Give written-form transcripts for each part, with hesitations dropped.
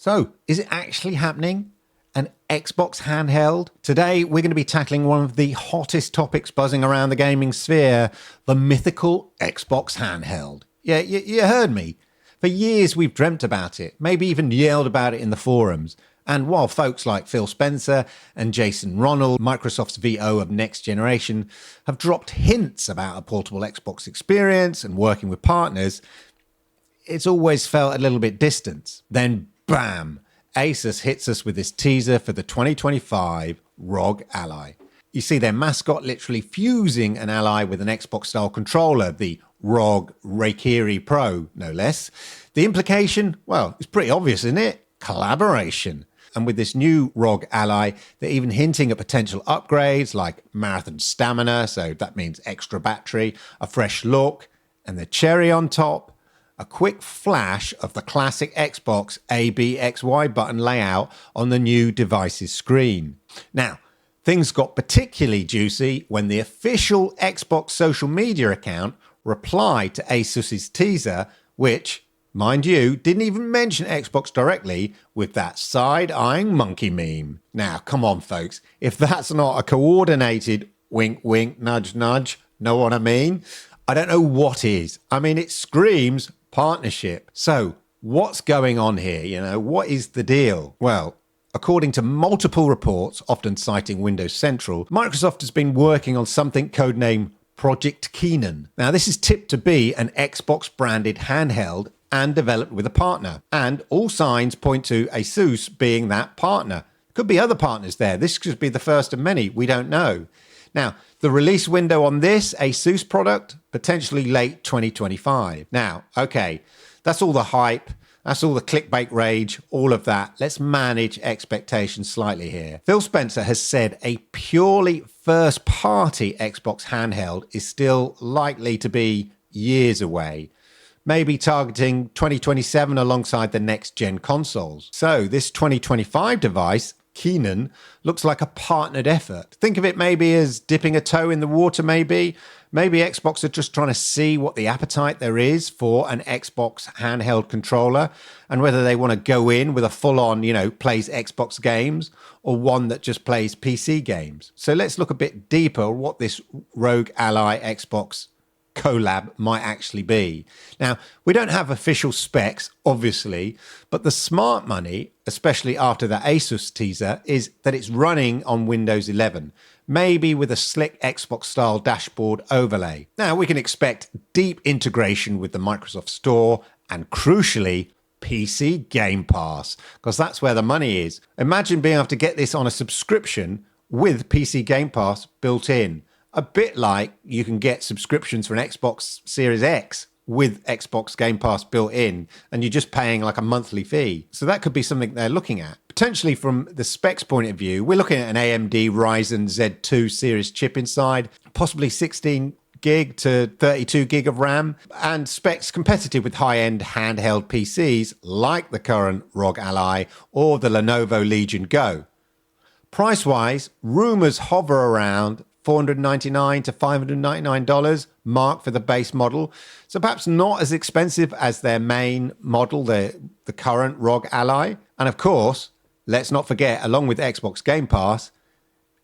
So, is it actually happening? An Xbox handheld? Today, we're going to be tackling one of the hottest topics buzzing around the gaming sphere, the mythical Xbox handheld. Yeah, you heard me. For years, we've dreamt about it, maybe even yelled about it in the forums. And while folks like Phil Spencer and Jason Ronald, Microsoft's VO of Next Generation, have dropped hints about a portable Xbox experience and working with partners, it's always felt a little bit distant. Then, bam! Asus hits us with this teaser for the 2025 ROG Ally. You see their mascot literally fusing an Ally with an Xbox-style controller, the ROG Reikiri Pro, no less. The implication? Well, it's pretty obvious, isn't it? Collaboration. And with this new ROG Ally, they're even hinting at potential upgrades like marathon stamina, so that means extra battery, a fresh look, and the cherry on top, a quick flash of the classic Xbox ABXY button layout on the new device's screen. Now, things got particularly juicy when the official Xbox social media account replied to Asus's teaser, which, mind you, didn't even mention Xbox directly with that side-eyeing monkey meme. Now, come on, folks. If that's not a coordinated wink, wink, nudge, nudge, know what I mean? I don't know what is. I mean, it screams partnership. So what's going on here? What is the deal? Well, according to multiple reports, often citing Windows Central, Microsoft has been working on something codenamed Project Keenan. Now, this is tipped to be an Xbox-branded handheld and developed with a partner. And all signs point to Asus being that partner. Could be other partners there. This could be the first of many. We don't know. Now, the release window on this Asus product, potentially late 2025. Now, okay, that's all the hype. That's all the clickbait rage, all of that. Let's manage expectations slightly here. Phil Spencer has said a purely first-party Xbox handheld is still likely to be years away, maybe targeting 2027 alongside the next-gen consoles. So this 2025 device, Kenan, looks like a partnered effort. Think of it maybe as dipping a toe in the water, maybe. Maybe Xbox are just trying to see what the appetite there is for an Xbox handheld controller and whether they want to go in with a full-on, plays Xbox games or one that just plays PC games. So let's look a bit deeper at what this ROG Ally Xbox collab might actually be. Now, we don't have official specs, obviously, but the smart money, especially after the Asus teaser, is that it's running on Windows 11, maybe with a slick Xbox-style dashboard overlay. Now, we can expect deep integration with the Microsoft Store and, crucially, PC Game Pass, because that's where the money is. Imagine being able to get this on a subscription with PC Game Pass built in. A bit like you can get subscriptions for an Xbox Series X with Xbox Game Pass built in, and you're just paying like a monthly fee. So that could be something they're looking at. Potentially from the specs point of view, we're looking at an AMD Ryzen Z2 series chip inside, possibly 16 gig to 32 gig of RAM, and specs competitive with high-end handheld PCs like the current ROG Ally or the Lenovo Legion Go. Price-wise, rumors hover around $499 to $599 mark for the base model. So perhaps not as expensive as their main model, the current ROG Ally. And of course, let's not forget, along with Xbox Game Pass,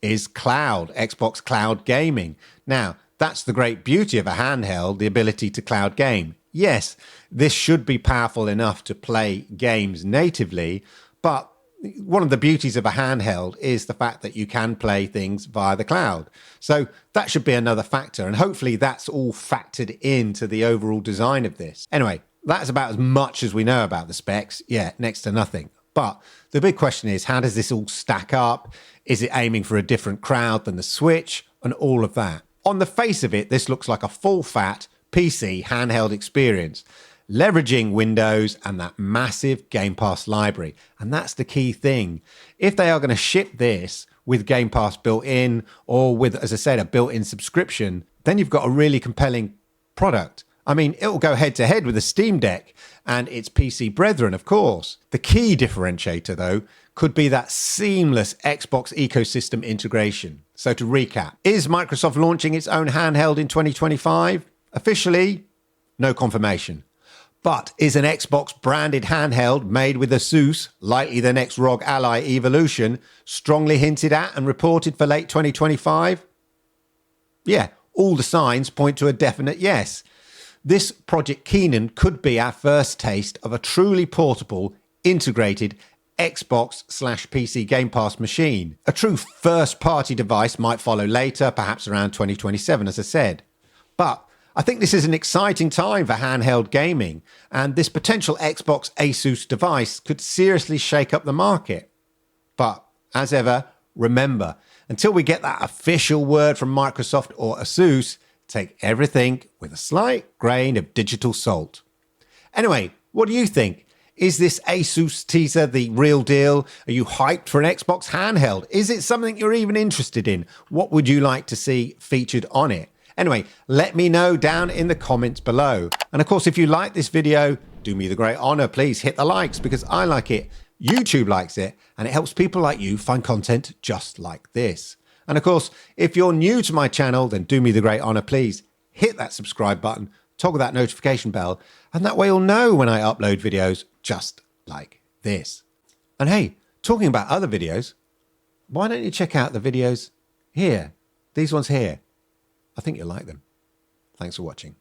is cloud, Xbox Cloud Gaming. Now, that's the great beauty of a handheld, the ability to cloud game. Yes, this should be powerful enough to play games natively, but one of the beauties of a handheld is the fact that you can play things via the cloud. So that should be another factor. And hopefully that's all factored into the overall design of this. Anyway, that's about as much as we know about the specs. Yeah, next to nothing. But the big question is, how does this all stack up? Is it aiming for a different crowd than the Switch? And all of that. On the face of it, this looks like a full-fat PC handheld experience, leveraging Windows and that massive Game Pass library. And that's the key thing. If they are going to ship this with Game Pass built in or with, as I said, a built-in subscription, then you've got a really compelling product. I mean, it will go head-to-head with the Steam Deck and its PC brethren, of course. The key differentiator, though, could be that seamless Xbox ecosystem integration. So to recap, is Microsoft launching its own handheld in 2025? Officially, no confirmation. But is an Xbox branded handheld made with Asus, likely the next ROG Ally evolution, strongly hinted at and reported for late 2025? Yeah, all the signs point to a definite yes. This Project Keenan could be our first taste of a truly portable, integrated Xbox/PC Game Pass machine. A true first-party device might follow later, perhaps around 2027, as I said. But I think this is an exciting time for handheld gaming, and this potential Xbox Asus device could seriously shake up the market. But, as ever, remember, until we get that official word from Microsoft or Asus, take everything with a slight grain of digital salt. Anyway, what do you think? Is this Asus teaser the real deal? Are you hyped for an Xbox handheld? Is it something you're even interested in? What would you like to see featured on it? Anyway, let me know down in the comments below. And of course, if you like this video, do me the great honor, please hit the likes because I like it, YouTube likes it, and it helps people like you find content just like this. And of course, if you're new to my channel, then do me the great honor, please hit that subscribe button, toggle that notification bell, and that way you'll know when I upload videos just like this. And hey, talking about other videos, why don't you check out the videos here, these ones here? I think you'll like them. Thanks for watching.